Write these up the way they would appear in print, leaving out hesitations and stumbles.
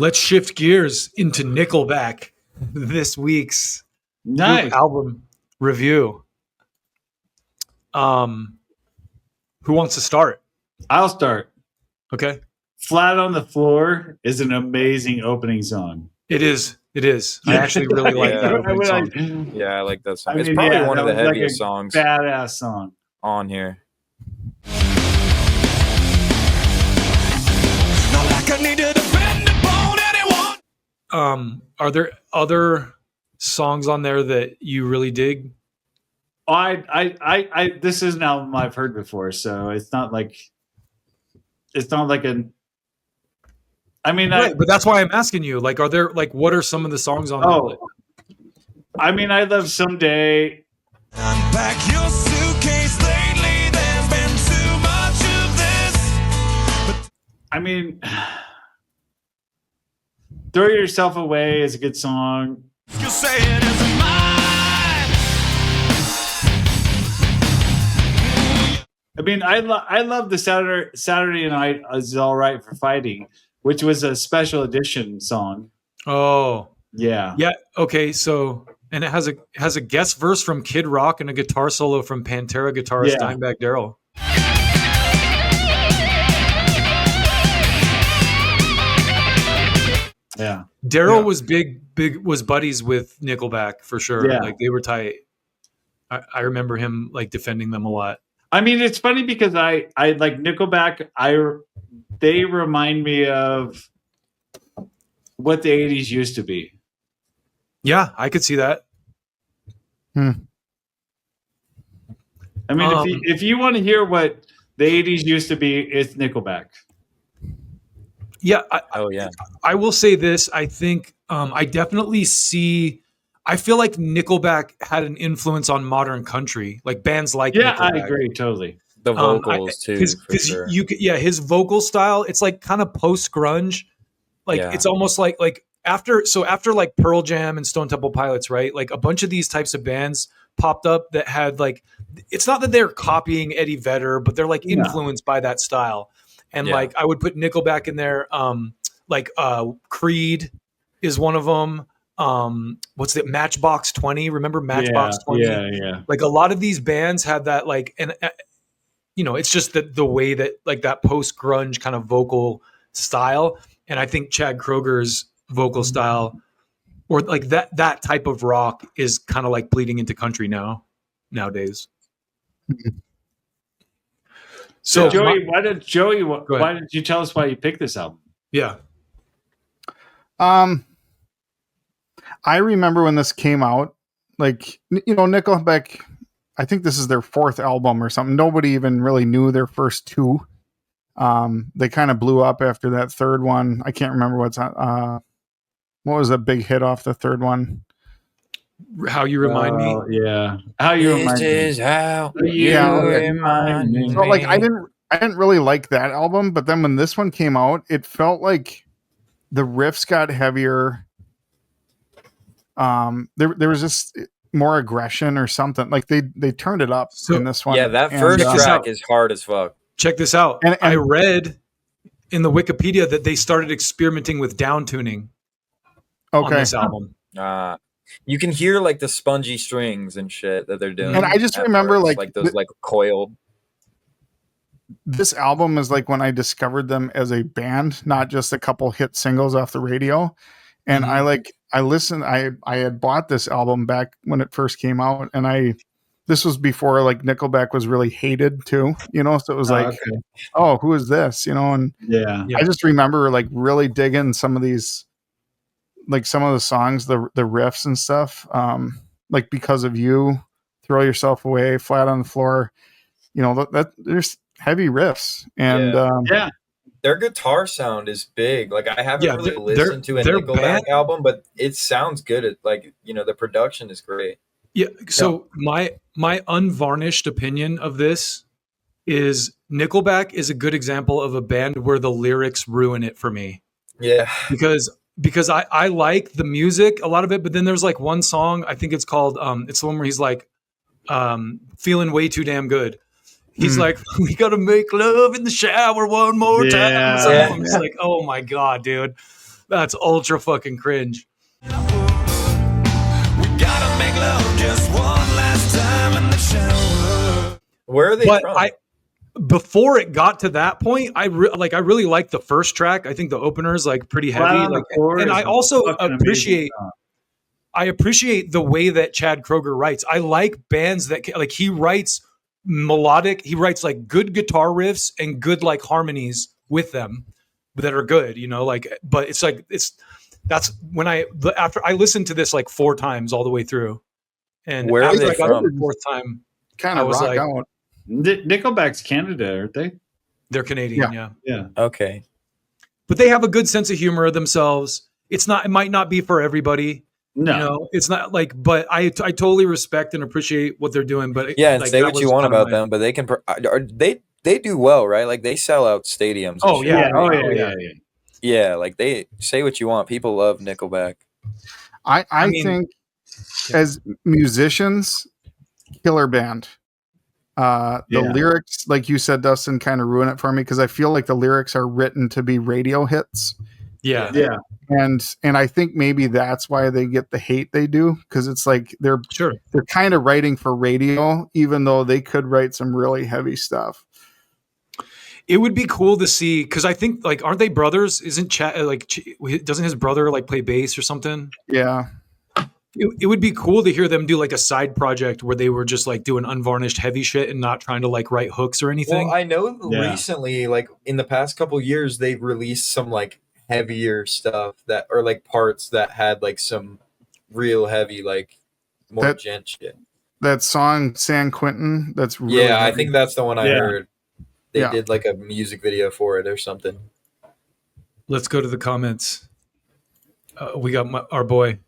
Let's shift gears into Nickelback. This week's nice album review. Who wants to start? I'll start. Okay. Flat on the Floor is an amazing opening song. It is. I actually really like that opening song. Yeah, I like that song. It's probably one of the heaviest songs. Badass song on here. Are there other songs on there that you really dig? I this is an album I've heard before, so it's not like an. I mean, right, but that's why I'm asking you. Like, are there what are some of the songs on there? I mean, I love Someday. Unpack your suitcase lately. There's been too much of this. But, I mean, Throw Yourself Away is a good song. You say it isn't mine. I mean, I love the Saturday Night Is All Right for Fighting, which was a special edition song. Oh, yeah. Okay, so and it has a guest verse from Kid Rock and a guitar solo from Pantera guitarist Dimebag Darrell. Yeah, Darrell was was buddies with Nickelback for sure. Yeah. Like they were tight. I remember him defending them a lot. I mean, it's funny because I like Nickelback. They remind me of what the 80s used to be. Yeah, I could see that. I mean, if you want to hear what the 80s used to be, it's Nickelback. Yeah. Yeah. I will say this. I think I definitely see. I feel like Nickelback had an influence on modern country, like bands like Nickelback. I agree totally. The vocals too, for sure. His vocal style. It's like kind of post-grunge. It's almost like after like Pearl Jam and Stone Temple Pilots, right? Like a bunch of these types of bands popped up that had it's not that they're copying Eddie Vedder, but they're influenced by that style. And I would put Nickelback in there. Creed is one of them. What's the Matchbox 20? Remember Matchbox 20? Yeah. Like a lot of these bands had that it's just the way that that post-grunge kind of vocal style. And I think Chad Kroeger's vocal style or that type of rock is kind of bleeding into country nowadays. So Joey, why did you tell us why you picked this album? Yeah. I remember when this came out, Nickelback, I think this is their fourth album or something. Nobody even really knew their first two. They kind of blew up after that third one. I can't remember what was a big hit off the third one. How You Remind Me. Yeah. How You Remind Me. This is how you remind me. So I didn't really like that album, but then when this one came out, it felt like the riffs got heavier. There was just more aggression or something. Like they turned it up in this one. Yeah, that first track is hard as fuck. Check this out. And I read in the Wikipedia that they started experimenting with down tuning on this album. You can hear the spongy strings and shit that they're doing. And I just remember those coiled. This album is when I discovered them as a band, not just a couple hit singles off the radio. And I listened. I had bought this album back when it first came out, and this was before Nickelback was really hated too, so it was oh, who is this, and I just remember really digging some of these, some of the songs, the riffs and stuff, Because of You, Throw Yourself Away, Flat on the Floor, that there's heavy riffs and their guitar sound is big. I haven't really listened to a Nickelback album, but it sounds good. The production is great. Yeah. So my unvarnished opinion of this is Nickelback is a good example of a band where the lyrics ruin it for me. Yeah. Because I like the music, a lot of it, but then there's one song, I think it's called, it's the one where he's feeling way too damn good. He's we got to make love in the shower one more time. I'm just oh my God, dude. That's ultra fucking cringe. We gotta make love just one last time in the shower. Where are they from? Before it got to that point, I really liked the first track. I think the opener is like pretty heavy, and I also appreciate the way that Chad Kroeger writes. I like bands that like he writes melodic. He writes like good guitar riffs and good like harmonies with them that are good. But that's when after I listened to this like 4 times all the way through, and where after are they I got from? the 4th time, kind of rock out. Nickelback's Canada, aren't they? They're Canadian, yeah. Okay, but they have a good sense of humor themselves. It might not be for everybody. No, it's not like, but I totally respect and appreciate what they're doing. But and say what you want about them, but they can. They do well, right? Like they sell out stadiums. Oh yeah, yeah. Like they say what you want. People love Nickelback. I think as musicians, killer band. The lyrics, like you said, Dustin, kind of ruin it for me because I feel like the lyrics are written to be radio hits. Yeah. And I think maybe that's why they get the hate they do, because it's like they're kind of writing for radio, even though they could write some really heavy stuff. It would be cool to see, because I think like, aren't they brothers? Isn't Chad doesn't his brother like play bass or something? Yeah. It would be cool to hear them do like a side project where they were just like doing unvarnished heavy shit and not trying to like write hooks or anything. Well, I know recently, like in the past couple years, they've released some like heavier stuff that, or like parts that had like some real heavy, like more gent shit. That song San Quentin, that's really heavy. I think that's the one I heard. They did like a music video for it or something. Let's go to the comments. We got our boy.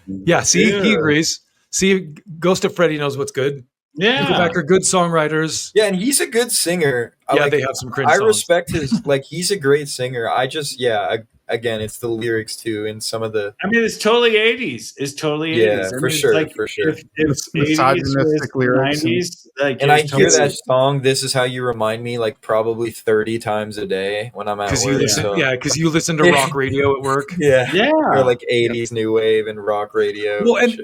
Yeah, see, he agrees. See, Ghost of Freddy knows what's good. Yeah, Nickelback are good songwriters. Yeah, and he's a good singer. They have some cringe songs. Respect his, like, he's a great singer. I just, again, it's the lyrics too, and some of the. I mean, it's totally 80s. It's totally 80s. For sure, for sure. If misogynistic lyrics, 90s, and I hear that song. This is how you remind me, like probably 30 times a day when I'm at work. Because you listen to rock radio at work. Or like 80s new wave and rock radio. Well, and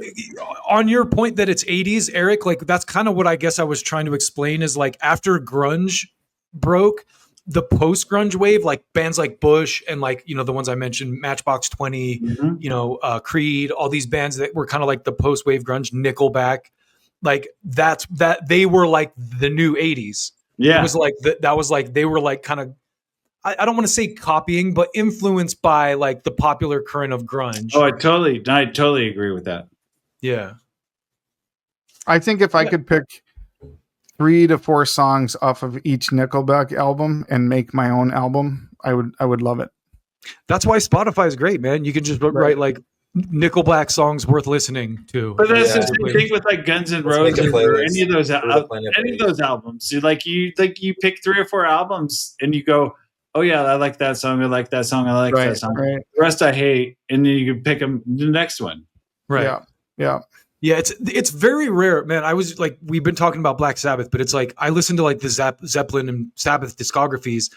on your point that it's 80s, Eric, like that's kind of what I guess I was trying to explain is like after grunge broke, the post-grunge wave, like bands like Bush and like, the ones I mentioned, Matchbox 20, Creed, all these bands that were kind of like the post-wave grunge, Nickelback, like that they were like the new 80s. Yeah. It was like that was like they were like kind of, I don't want to say copying, but influenced by like the popular current of grunge. Oh, I totally agree with that. Yeah. I think if I could pick 3 to 4 songs off of each Nickelback album and make my own album, I would love it. That's why Spotify is great, man. You can just write like Nickelback songs worth listening to. But that's the same thing with like Guns N' Roses or any of those albums. You pick 3 or 4 albums and you go, oh yeah, I like that song. I like that song. I like that song. Right. The rest I hate, and then you can pick them the next one. Right. Yeah. Yeah, it's very rare, man. I was like, we've been talking about Black Sabbath, but it's like I listen to like the Zeppelin and Sabbath discographies,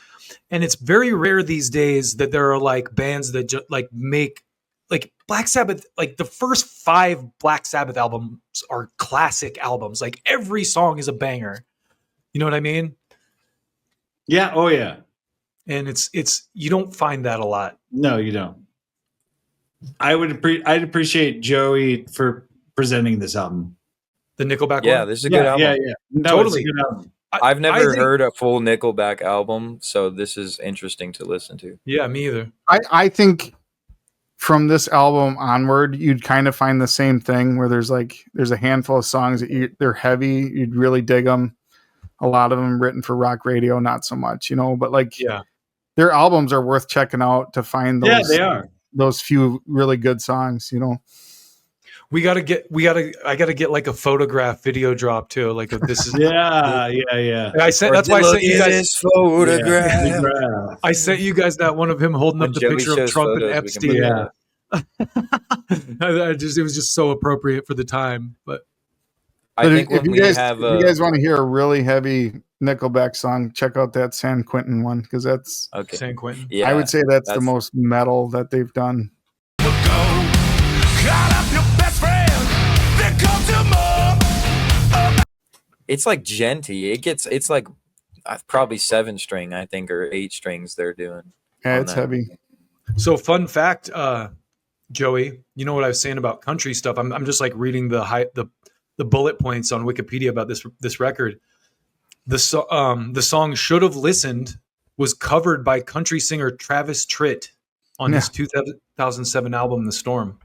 and it's very rare these days that there are like bands that just like make like Black Sabbath. Like the first 5 Black Sabbath albums are classic albums. Like every song is a banger. You know what I mean? Yeah. Oh yeah. And it's you don't find that a lot. No, you don't. I'd appreciate Joey for presenting this album. The Nickelback one? This is a good album. Yeah. No, totally. It's a good album. I've never heard a full Nickelback album, so this is interesting to listen to. Yeah, me either. I think from this album onward, you'd kind of find the same thing where there's a handful of songs that they're heavy, you'd really dig them. A lot of them written for rock radio, not so much, but like their albums are worth checking out to find those. Yeah, they are. Those few really good songs, I gotta get like a photograph video drop too. Like this is yeah. That's why I sent you guys photograph. Yeah. I sent you guys that one of him holding up the picture of Trump and Epstein. Yeah. It was just so appropriate for the time. But I think if you guys want to hear a really heavy Nickelback song, check out that San Quentin one because that's Okay. San Quentin. Yeah. I would say that's the most metal that they've done. It's like genty. It's like probably 7-string, I think, or 8 strings they're doing. Yeah, it's heavy. So fun fact, Joey, you know what I was saying about country stuff? I'm just like reading the bullet points on Wikipedia about this record. The song "Should Have Listened" was covered by country singer Travis Tritt on his 2007 album "The Storm."